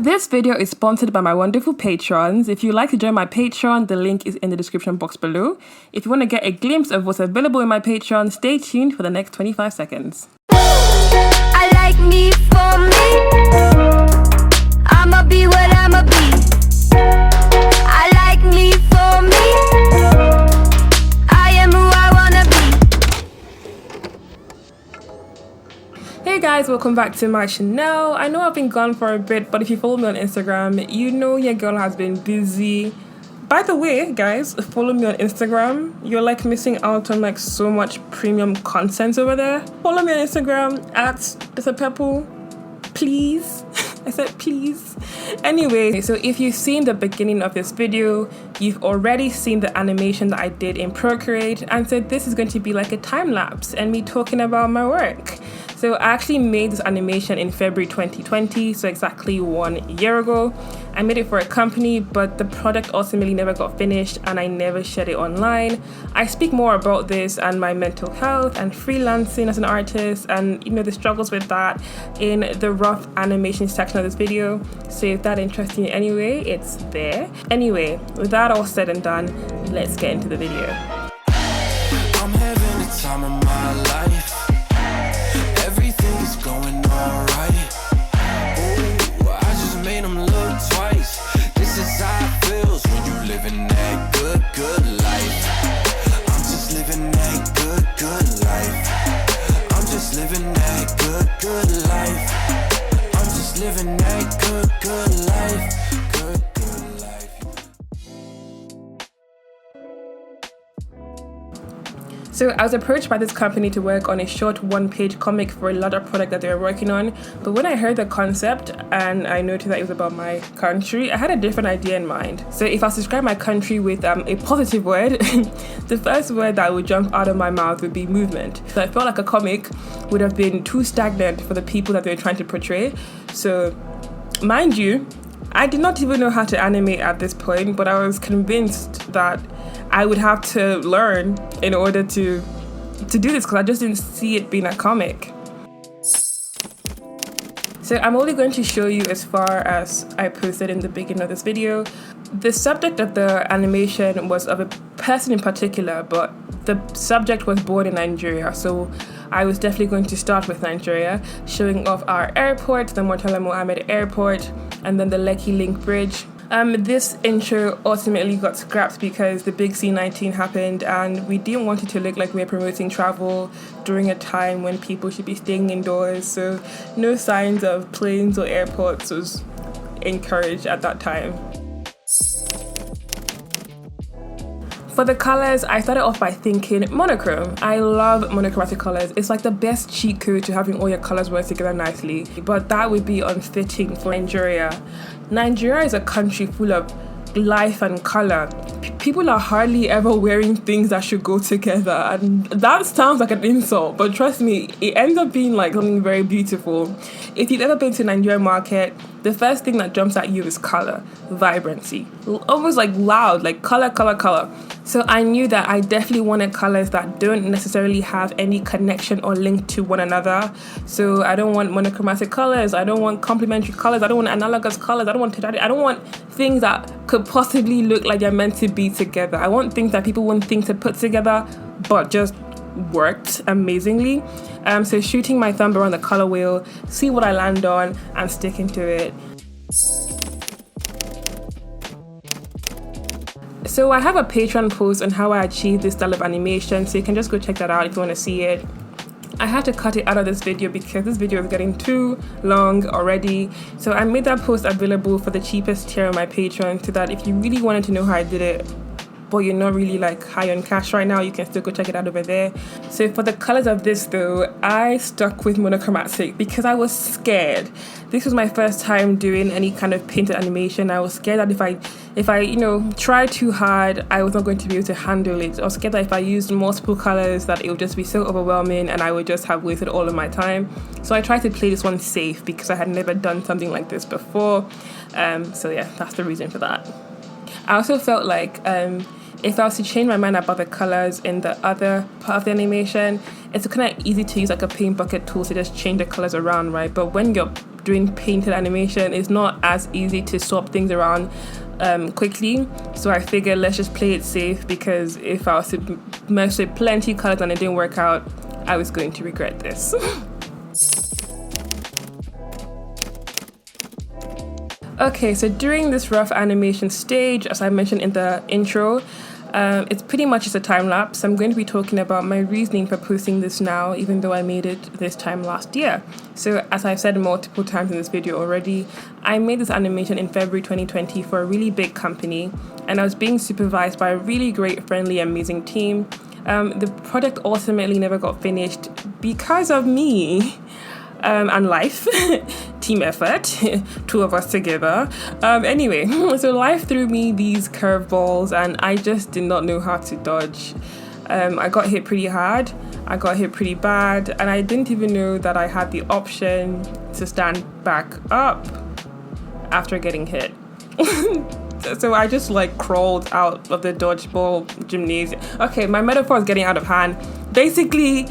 This video is sponsored by my wonderful patrons. If you'd like to join my Patreon, the link is in the description box below. If you want to get a glimpse of what's available in my Patreon, stay tuned for the next 25 seconds. I like me for me. I'ma be what I'ma be. I like me for me. I am who I wanna be. Hey guys, welcome back to my channel. I know I've been gone for a bit, but if you follow me on Instagram, you know your girl has been busy. By the way, guys, follow me on Instagram. You're like missing out on like so much premium content over there. Follow me on Instagram at @thesapeple, please. I said please. Anyway, so if you've seen the beginning of this video, you've already seen the animation that I did in Procreate, and so this is going to be like a time lapse and me talking about my work. So I actually made this animation in February 2020, so exactly 1 year ago. I made it for a company, but the product ultimately never got finished and I never shared it online. I speak more about this and my mental health and freelancing as an artist and the struggles with that in the rough animation section of this video. So if that interests you anyway, it's there. Anyway, with that all said and done, let's get into the video. I'm having the time of my life. Everything is going alright. Ooh, I just made them look twice. This is how it feels when you living that good life. I'm just living that good life. I'm just living that good life. I'm just living that good life. Good life. So I was approached by this company to work on a short one-page comic for a larger product that they were working on. But when I heard the concept and I noticed that it was about my country, I had a different idea in mind. So if I describe my country with a positive word, the first word that would jump out of my mouth would be movement. So I felt like a comic would have been too stagnant for the people that they were trying to portray. So mind you, I did not even know how to animate at this point, but I was convinced that I would have to learn in order to do this because I just didn't see it being a comic. So I'm only going to show you as far as I posted in the beginning of this video. The subject of the animation was of a person in particular, but the subject was born in Nigeria. So I was definitely going to start with Nigeria, showing off our airport, the Murtala Mohammed Airport, and then the Lekki Link Bridge. This intro ultimately got scrapped because the big C-19 happened and we didn't want it to look like we were promoting travel during a time when people should be staying indoors. So no signs of planes or airports was encouraged at that time. For the colors, I started off by thinking monochrome. I love monochromatic colors. It's like the best cheat code to having all your colors work together nicely, but that would be unfitting for Nigeria. Nigeria is a country full of life and color. People are hardly ever wearing things that should go together, and that sounds like an insult, but trust me, it ends up being like something very beautiful. If you've ever been to Nigerian market, the first thing that jumps at you is color, vibrancy, almost like loud, like color. So I knew that I definitely wanted colors that don't necessarily have any connection or link to one another. So I don't want monochromatic colors, I don't want complementary colors, I don't want analogous colors, I don't want things that could possibly look like they're meant to be together. I want things that people wouldn't think to put together, but just worked amazingly. So shooting my thumb around the color wheel, see what I land on, and sticking to it. So I have a Patreon post on how I achieved this style of animation, so you can just go check that out if you want to see it. I had to cut it out of this video because this video is getting too long already. So I made that post available for the cheapest tier on my Patreon so that if you really wanted to know how I did it, but you're not really like high on cash right now, you can still go check it out over there. So for the colors of this though, I stuck with monochromatic because I was scared. This was my first time doing any kind of painted animation. I was scared that if I tried too hard, I was not going to be able to handle it. I was scared that if I used multiple colors that it would just be so overwhelming and I would just have wasted all of my time. So I tried to play this one safe because I had never done something like this before. So yeah, that's the reason for that. I also felt like if I was to change my mind about the colors in the other part of the animation, it's kind of easy to use like a paint bucket tool to just change the colors around, right? But when you're doing painted animation, it's not as easy to swap things around quickly. So I figured let's just play it safe, because if I was to mess with plenty of colors and it didn't work out, I was going to regret this. Okay, so during this rough animation stage, as I mentioned in the intro, it's pretty much just a time lapse. I'm going to be talking about my reasoning for posting this now, even though I made it this time last year. So as I've said multiple times in this video already, I made this animation in February 2020 for a really big company, and I was being supervised by a really great, friendly, amazing team. The project ultimately never got finished because of me. And life, team effort, two of us together. Anyway, so life threw me these curveballs and I just did not know how to dodge. I got hit pretty hard, I got hit pretty bad, and I didn't even know that I had the option to stand back up after getting hit. So I just like crawled out of the dodgeball gymnasium. Okay, my metaphor is getting out of hand. Basically,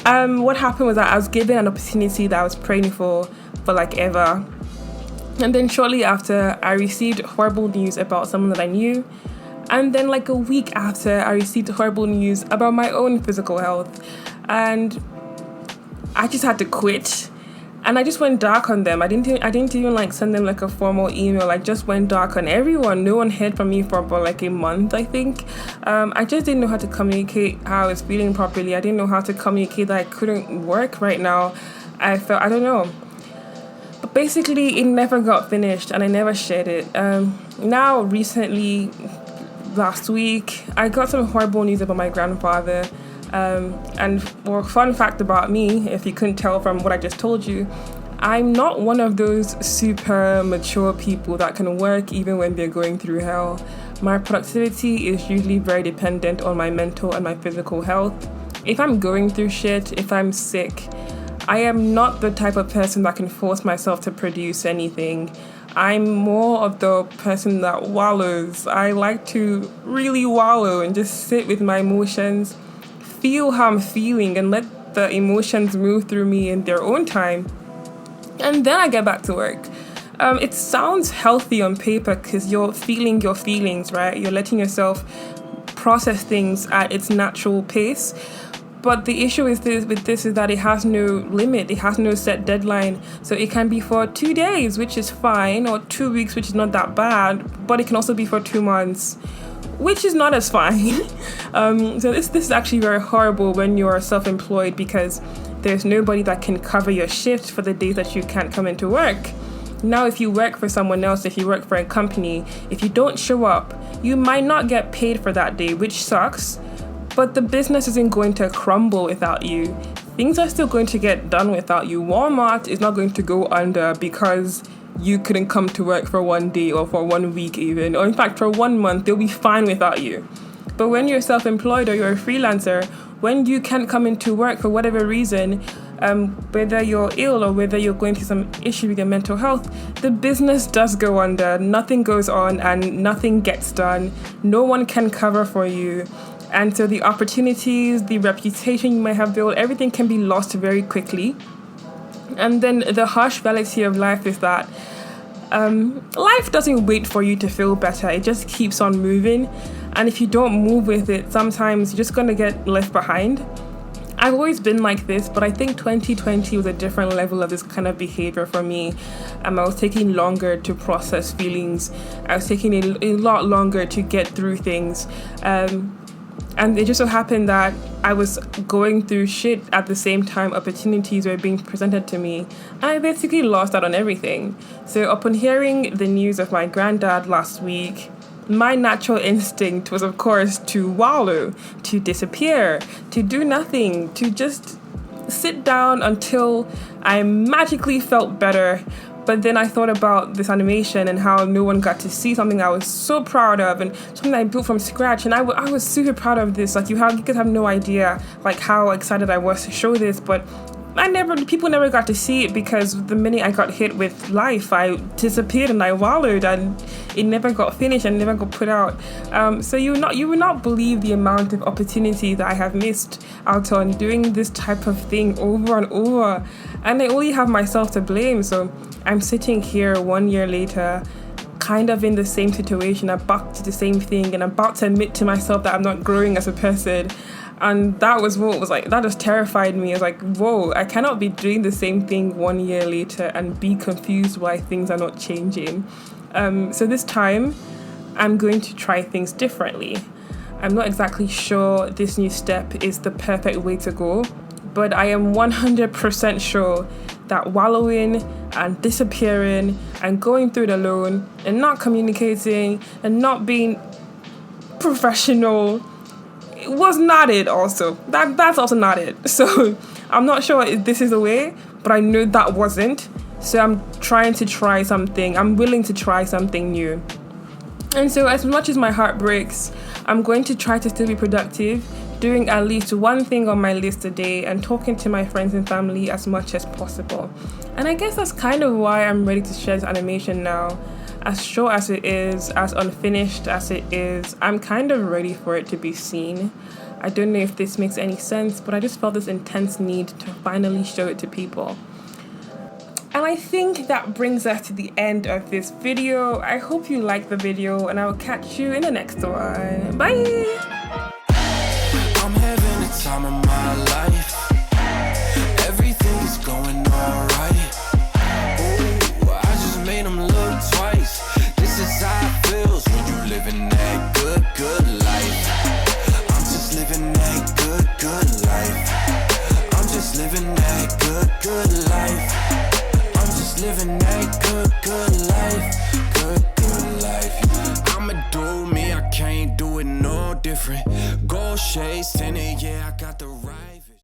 what happened was that I was given an opportunity that I was praying for like ever. And then shortly after, I received horrible news about someone that I knew. And then like a week after, I received horrible news about my own physical health. And I just had to quit. And I just went dark on them. I didn't even like send them like a formal email. I just went dark on everyone. No one heard from me for about like a month, I think. I just didn't know how to communicate how I was feeling properly. I didn't know how to communicate that I couldn't work right now. I don't know. But basically, it never got finished and I never shared it. Now, recently, last week, I got some horrible news about my grandfather. And well, fun fact about me, if you couldn't tell from what I just told you, I'm not one of those super mature people that can work even when they're going through hell. My productivity is usually very dependent on my mental and my physical health. If I'm going through shit, if I'm sick, I am not the type of person that can force myself to produce anything. I'm more of the person that wallows. I like to really wallow and just sit with my emotions, feel how I'm feeling, and let the emotions move through me in their own time. And then I get back to work. It sounds healthy on paper because you're feeling your feelings, right? You're letting yourself process things at its natural pace. But the issue with this is that it has no limit. It has no set deadline. So it can be for 2 days, which is fine, or 2 weeks, which is not that bad. But it can also be for 2 months, which is not as fine. So this is actually very horrible when you're self-employed, because there's nobody that can cover your shift for the days that you can't come into work. Now, if you work for someone else, if you work for a company, if you don't show up, you might not get paid for that day, which sucks, but the business isn't going to crumble without you. Things are still going to get done without you. Walmart is not going to go under because you couldn't come to work for 1 day or for 1 week even, or in fact for 1 month. They'll be fine without you. But when you're self-employed or you're a freelancer, when you can't come into work for whatever reason, whether you're ill or whether you're going through some issue with your mental health, the business does go under. Nothing goes on and nothing gets done. No one can cover for you. And so the opportunities, the reputation you might have built, everything can be lost very quickly. And then the harsh reality of life is that life doesn't wait for you to feel better. It just keeps on moving. And if you don't move with it, sometimes you're just going to get left behind. I've always been like this, but I think 2020 was a different level of this kind of behavior for me. I was taking longer to process feelings. I was taking a lot longer to get through things. And it just so happened that I was going through shit at the same time opportunities were being presented to me. And I basically lost out on everything. So upon hearing the news of my granddad last week, my natural instinct was, of course, to wallow, to disappear, to do nothing, to just sit down until I magically felt better. But then I thought about this animation and how no one got to see something I was so proud of and something I built from scratch. And I was super proud of this. Like, you guys have no idea like how excited I was to show this. But people never got to see it because the minute I got hit with life, I disappeared and I wallowed, and it never got finished and never got put out. So you will not believe the amount of opportunity that I have missed out on doing this type of thing over and over, and I only have myself to blame. So I'm sitting here 1 year later, kind of in the same situation, about to the same thing, and about to admit to myself that I'm not growing as a person. And that was what was like, that just terrified me. I was like, whoa, I cannot be doing the same thing 1 year later and be confused why things are not changing. So this time, I'm going to try things differently. I'm not exactly sure this new step is the perfect way to go, but I am 100% sure that wallowing and disappearing and going through it alone and not communicating and not being professional was not it also. That's also not it. So I'm not sure if this is the way, but I know that wasn't. So I'm trying to try something. I'm willing to try something new. And so as much as my heart breaks, I'm going to try to still be productive, doing at least one thing on my list a day and talking to my friends and family as much as possible. And I guess that's kind of why I'm ready to share this animation now. As short as it is, as unfinished as it is, I'm kind of ready for it to be seen. I don't know if this makes any sense, but I just felt this intense need to finally show it to people. And I think that brings us to the end of this video. I hope you liked the video, and I will catch you in the next one. Bye! I'm having the time of my life. Everything is going alright. Ooh, I just made them look twice. This is how it feels when you living that good life. I'm just living that good life. I'm just living that good life. I'm just living that good life. I'ma do me, I can't do it no different. Gold shades tinted, yeah, I got the right.